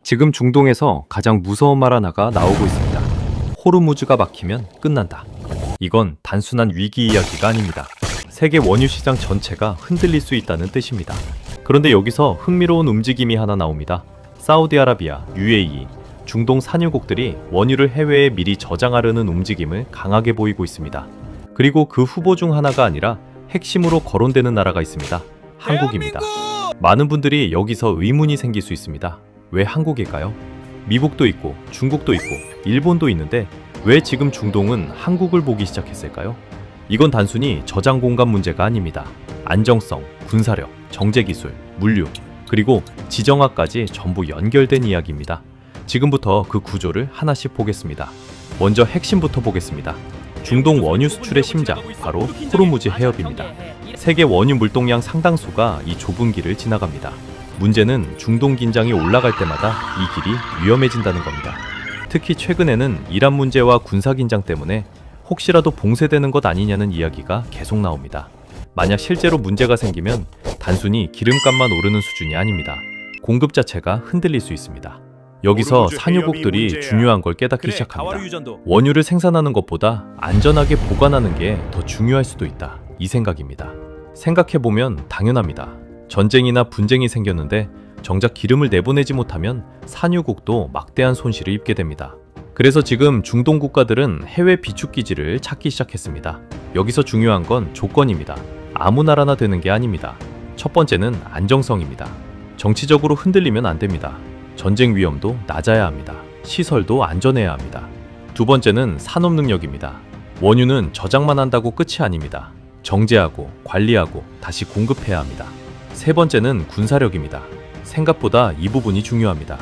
지금 중동에서 가장 무서운 말 하나가 나오고 있습니다. 호르무즈가 막히면 끝난다. 이건 단순한 위기 이야기가 아닙니다. 세계 원유 시장 전체가 흔들릴 수 있다는 뜻입니다. 그런데 여기서 흥미로운 움직임이 하나 나옵니다. 사우디아라비아, UAE, 중동 산유국들이 원유를 해외에 미리 저장하려는 움직임을 강하게 보이고 있습니다. 그리고 그 후보 중 하나가 아니라 핵심으로 거론되는 나라가 있습니다. 한국입니다. 많은 분들이 여기서 의문이 생길 수 있습니다. 왜 한국일까요? 미국도 있고 중국도 있고 일본도 있는데 왜 지금 중동은 한국을 보기 시작했을까요? 이건 단순히 저장 공간 문제가 아닙니다. 안정성, 군사력, 정제기술, 물류, 그리고 지정학까지 전부 연결된 이야기입니다. 지금부터 그 구조를 하나씩 보겠습니다. 먼저 핵심부터 보겠습니다. 중동 원유 수출의 심장, 바로 호르무즈 해협입니다. 세계 원유 물동량 상당수가 이 좁은 길을 지나갑니다. 문제는 중동 긴장이 올라갈 때마다 이 길이 위험해진다는 겁니다. 특히 최근에는 이란 문제와 군사 긴장 때문에 혹시라도 봉쇄되는 것 아니냐는 이야기가 계속 나옵니다. 만약 실제로 문제가 생기면 단순히 기름값만 오르는 수준이 아닙니다. 공급 자체가 흔들릴 수 있습니다. 여기서 산유국들이 중요한 걸 깨닫기 시작합니다. 원유를 생산하는 것보다 안전하게 보관하는 게 더 중요할 수도 있다. 이 생각입니다. 생각해보면 당연합니다. 전쟁이나 분쟁이 생겼는데 정작 기름을 내보내지 못하면 산유국도 막대한 손실을 입게 됩니다. 그래서 지금 중동 국가들은 해외 비축 기지를 찾기 시작했습니다. 여기서 중요한 건 조건입니다. 아무 나라나 되는 게 아닙니다. 첫 번째는 안정성입니다. 정치적으로 흔들리면 안 됩니다. 전쟁 위험도 낮아야 합니다. 시설도 안전해야 합니다. 두 번째는 산업 능력입니다. 원유는 저장만 한다고 끝이 아닙니다. 정제하고 관리하고 다시 공급해야 합니다. 세 번째는 군사력입니다. 생각보다 이 부분이 중요합니다.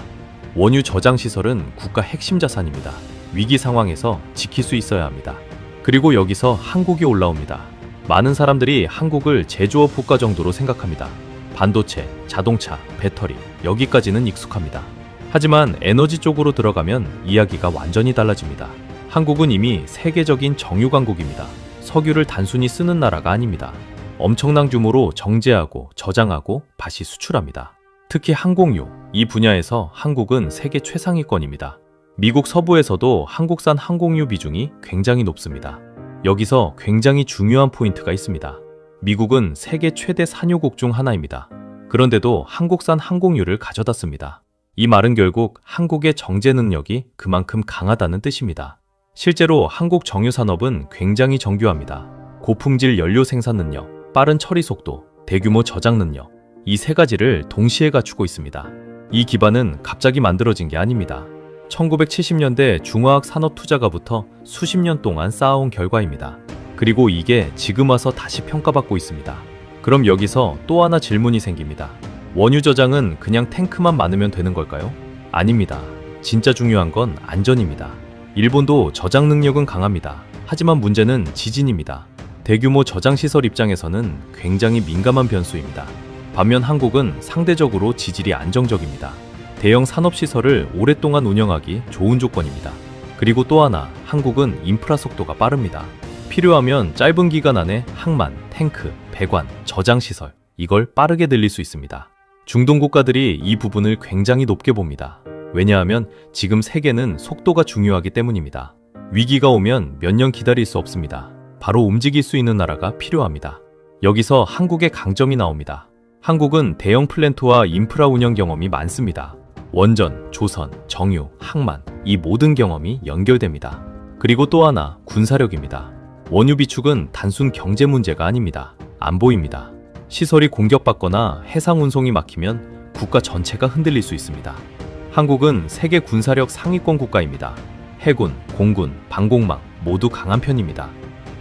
원유 저장 시설은 국가 핵심 자산입니다. 위기 상황에서 지킬 수 있어야 합니다. 그리고 여기서 한국이 올라옵니다. 많은 사람들이 한국을 제조업 국가 정도로 생각합니다. 반도체, 자동차, 배터리, 여기까지는 익숙합니다. 하지만 에너지 쪽으로 들어가면 이야기가 완전히 달라집니다. 한국은 이미 세계적인 정유 강국입니다. 석유를 단순히 쓰는 나라가 아닙니다. 엄청난 규모로 정제하고 저장하고 다시 수출합니다. 특히 항공유, 이 분야에서 한국은 세계 최상위권입니다. 미국 서부에서도 한국산 항공유 비중이 굉장히 높습니다. 여기서 굉장히 중요한 포인트가 있습니다. 미국은 세계 최대 산유국 중 하나입니다. 그런데도 한국산 항공유를 가져다 씁니다. 이 말은 결국 한국의 정제 능력이 그만큼 강하다는 뜻입니다. 실제로 한국 정유 산업은 굉장히 정교합니다. 고품질 연료 생산 능력, 빠른 처리 속도, 대규모 저장 능력, 이 세 가지를 동시에 갖추고 있습니다. 이 기반은 갑자기 만들어진 게 아닙니다. 1970년대 중화학 산업투자가부터 수십 년 동안 쌓아온 결과입니다. 그리고 이게 지금 와서 다시 평가받고 있습니다. 그럼 여기서 또 하나 질문이 생깁니다. 원유 저장은 그냥 탱크만 많으면 되는 걸까요? 아닙니다. 진짜 중요한 건 안전입니다. 일본도 저장 능력은 강합니다. 하지만 문제는 지진입니다. 대규모 저장시설 입장에서는 굉장히 민감한 변수입니다. 반면 한국은 상대적으로 지질이 안정적입니다. 대형 산업시설을 오랫동안 운영하기 좋은 조건입니다. 그리고 또 하나, 한국은 인프라 속도가 빠릅니다. 필요하면 짧은 기간 안에 항만, 탱크, 배관, 저장시설, 이걸 빠르게 늘릴 수 있습니다. 중동 국가들이 이 부분을 굉장히 높게 봅니다. 왜냐하면 지금 세계는 속도가 중요하기 때문입니다. 위기가 오면 몇 년 기다릴 수 없습니다. 바로 움직일 수 있는 나라가 필요합니다. 여기서 한국의 강점이 나옵니다. 한국은 대형 플랜트와 인프라 운영 경험이 많습니다. 원전, 조선, 정유, 항만, 이 모든 경험이 연결됩니다. 그리고 또 하나, 군사력입니다. 원유 비축은 단순 경제 문제가 아닙니다. 안보입니다. 시설이 공격받거나 해상 운송이 막히면 국가 전체가 흔들릴 수 있습니다. 한국은 세계 군사력 상위권 국가입니다. 해군, 공군, 방공망 모두 강한 편입니다.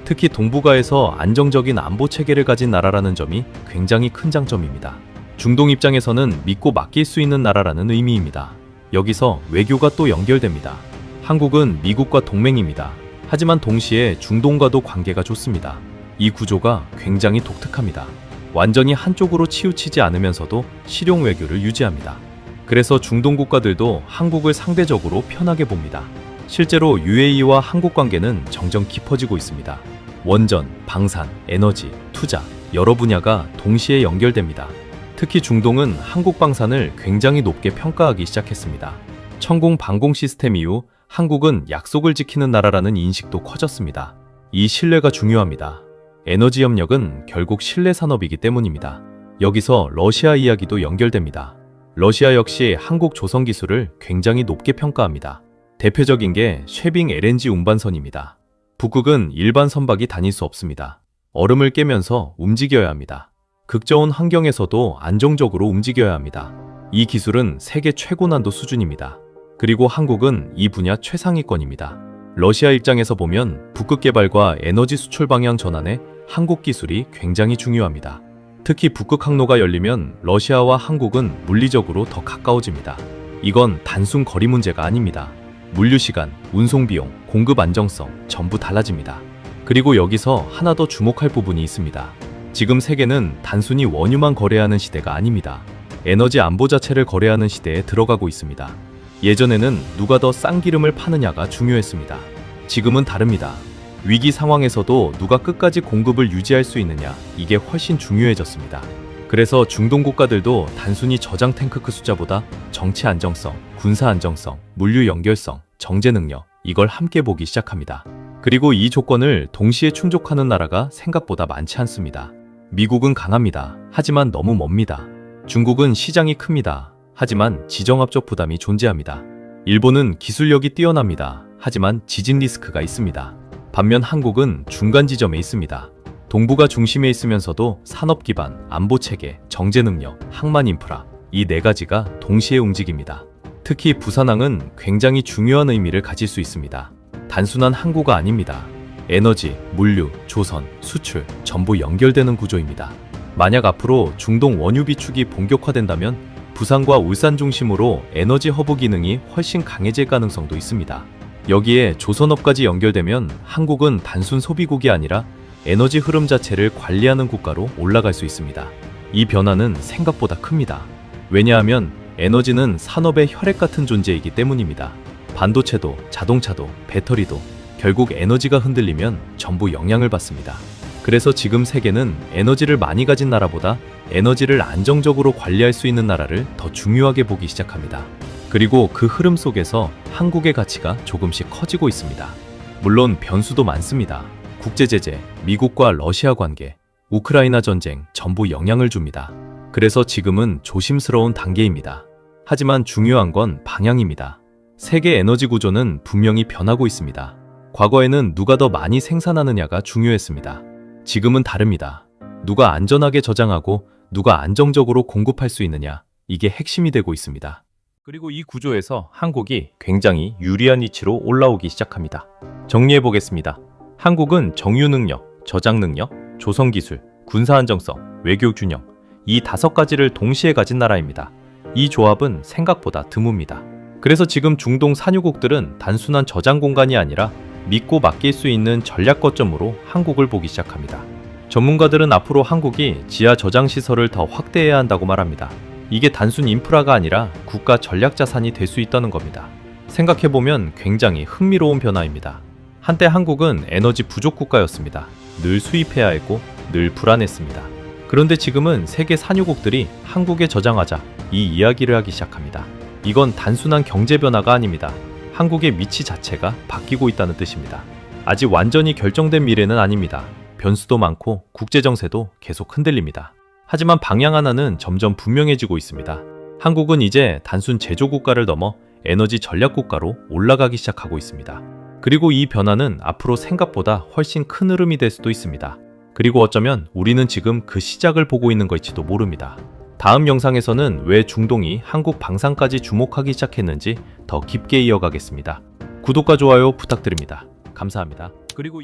특히 동북아에서 안정적인 안보 체계를 가진 나라라는 점이 굉장히 큰 장점입니다. 중동 입장에서는 믿고 맡길 수 있는 나라라는 의미입니다. 여기서 외교가 또 연결됩니다. 한국은 미국과 동맹입니다. 하지만 동시에 중동과도 관계가 좋습니다. 이 구조가 굉장히 독특합니다. 완전히 한쪽으로 치우치지 않으면서도 실용 외교를 유지합니다. 그래서 중동 국가들도 한국을 상대적으로 편하게 봅니다. 실제로 UAE와 한국 관계는 점점 깊어지고 있습니다. 원전, 방산, 에너지, 투자, 여러 분야가 동시에 연결됩니다. 특히 중동은 한국 방산을 굉장히 높게 평가하기 시작했습니다. 천공 방공 시스템 이후 한국은 약속을 지키는 나라라는 인식도 커졌습니다. 이 신뢰가 중요합니다. 에너지 협력은 결국 신뢰 산업이기 때문입니다. 여기서 러시아 이야기도 연결됩니다. 러시아 역시 한국 조선 기술을 굉장히 높게 평가합니다. 대표적인 게 쉐빙 LNG 운반선입니다. 북극은 일반 선박이 다닐 수 없습니다. 얼음을 깨면서 움직여야 합니다. 극저온 환경에서도 안정적으로 움직여야 합니다. 이 기술은 세계 최고 난도 수준입니다. 그리고 한국은 이 분야 최상위권입니다. 러시아 입장에서 보면 북극 개발과 에너지 수출 방향 전환에 한국 기술이 굉장히 중요합니다. 특히 북극 항로가 열리면 러시아와 한국은 물리적으로 더 가까워집니다. 이건 단순 거리 문제가 아닙니다. 물류 시간, 운송 비용, 공급 안정성 전부 달라집니다. 그리고 여기서 하나 더 주목할 부분이 있습니다. 지금 세계는 단순히 원유만 거래하는 시대가 아닙니다. 에너지 안보 자체를 거래하는 시대에 들어가고 있습니다. 예전에는 누가 더 싼 기름을 파느냐가 중요했습니다. 지금은 다릅니다. 위기 상황에서도 누가 끝까지 공급을 유지할 수 있느냐, 이게 훨씬 중요해졌습니다. 그래서 중동 국가들도 단순히 저장 탱크 숫자보다 정치 안정성, 군사 안정성, 물류 연결성, 정제 능력, 이걸 함께 보기 시작합니다. 그리고 이 조건을 동시에 충족하는 나라가 생각보다 많지 않습니다. 미국은 강합니다. 하지만 너무 멉니다. 중국은 시장이 큽니다. 하지만 지정학적 부담이 존재합니다. 일본은 기술력이 뛰어납니다. 하지만 지진 리스크가 있습니다. 반면 한국은 중간 지점에 있습니다. 동부가 중심에 있으면서도 산업 기반, 안보 체계, 정제 능력, 항만 인프라, 이 네 가지가 동시에 움직입니다. 특히 부산항은 굉장히 중요한 의미를 가질 수 있습니다. 단순한 항구가 아닙니다. 에너지, 물류, 조선, 수출 전부 연결되는 구조입니다. 만약 앞으로 중동 원유 비축이 본격화된다면 부산과 울산 중심으로 에너지 허브 기능이 훨씬 강해질 가능성도 있습니다. 여기에 조선업까지 연결되면 한국은 단순 소비국이 아니라 에너지 흐름 자체를 관리하는 국가로 올라갈 수 있습니다. 이 변화는 생각보다 큽니다. 왜냐하면 에너지는 산업의 혈액 같은 존재이기 때문입니다. 반도체도, 자동차도, 배터리도 결국 에너지가 흔들리면 전부 영향을 받습니다. 그래서 지금 세계는 에너지를 많이 가진 나라보다 에너지를 안정적으로 관리할 수 있는 나라를 더 중요하게 보기 시작합니다. 그리고 그 흐름 속에서 한국의 가치가 조금씩 커지고 있습니다. 물론 변수도 많습니다. 국제제재, 미국과 러시아 관계, 우크라이나 전쟁 전부 영향을 줍니다. 그래서 지금은 조심스러운 단계입니다. 하지만 중요한 건 방향입니다. 세계 에너지 구조는 분명히 변하고 있습니다. 과거에는 누가 더 많이 생산하느냐가 중요했습니다. 지금은 다릅니다. 누가 안전하게 저장하고 누가 안정적으로 공급할 수 있느냐, 이게 핵심이 되고 있습니다. 그리고 이 구조에서 한국이 굉장히 유리한 위치로 올라오기 시작합니다. 정리해 보겠습니다. 한국은 정유 능력, 저장 능력, 조성 기술, 군사 안정성, 외교 균형, 이 5가지를 동시에 가진 나라입니다. 이 조합은 생각보다 드뭅니다. 그래서 지금 중동 산유국들은 단순한 저장 공간이 아니라 믿고 맡길 수 있는 전략 거점으로 한국을 보기 시작합니다. 전문가들은 앞으로 한국이 지하 저장 시설을 더 확대해야 한다고 말합니다. 이게 단순 인프라가 아니라 국가 전략 자산이 될 수 있다는 겁니다. 생각해보면 굉장히 흥미로운 변화입니다. 한때 한국은 에너지 부족 국가였습니다. 늘 수입해야 했고 늘 불안했습니다. 그런데 지금은 세계 산유국들이 한국에 저장하자, 이 이야기를 하기 시작합니다. 이건 단순한 경제 변화가 아닙니다. 한국의 위치 자체가 바뀌고 있다는 뜻입니다. 아직 완전히 결정된 미래는 아닙니다. 변수도 많고 국제정세도 계속 흔들립니다. 하지만 방향 하나는 점점 분명해지고 있습니다. 한국은 이제 단순 제조국가를 넘어 에너지 전략국가로 올라가기 시작하고 있습니다. 그리고 이 변화는 앞으로 생각보다 훨씬 큰 흐름이 될 수도 있습니다. 그리고 어쩌면 우리는 지금 그 시작을 보고 있는 것일지도 모릅니다. 다음 영상에서는 왜 중동이 한국 방산까지 주목하기 시작했는지 더 깊게 이어가겠습니다. 구독과 좋아요 부탁드립니다. 감사합니다. 그리고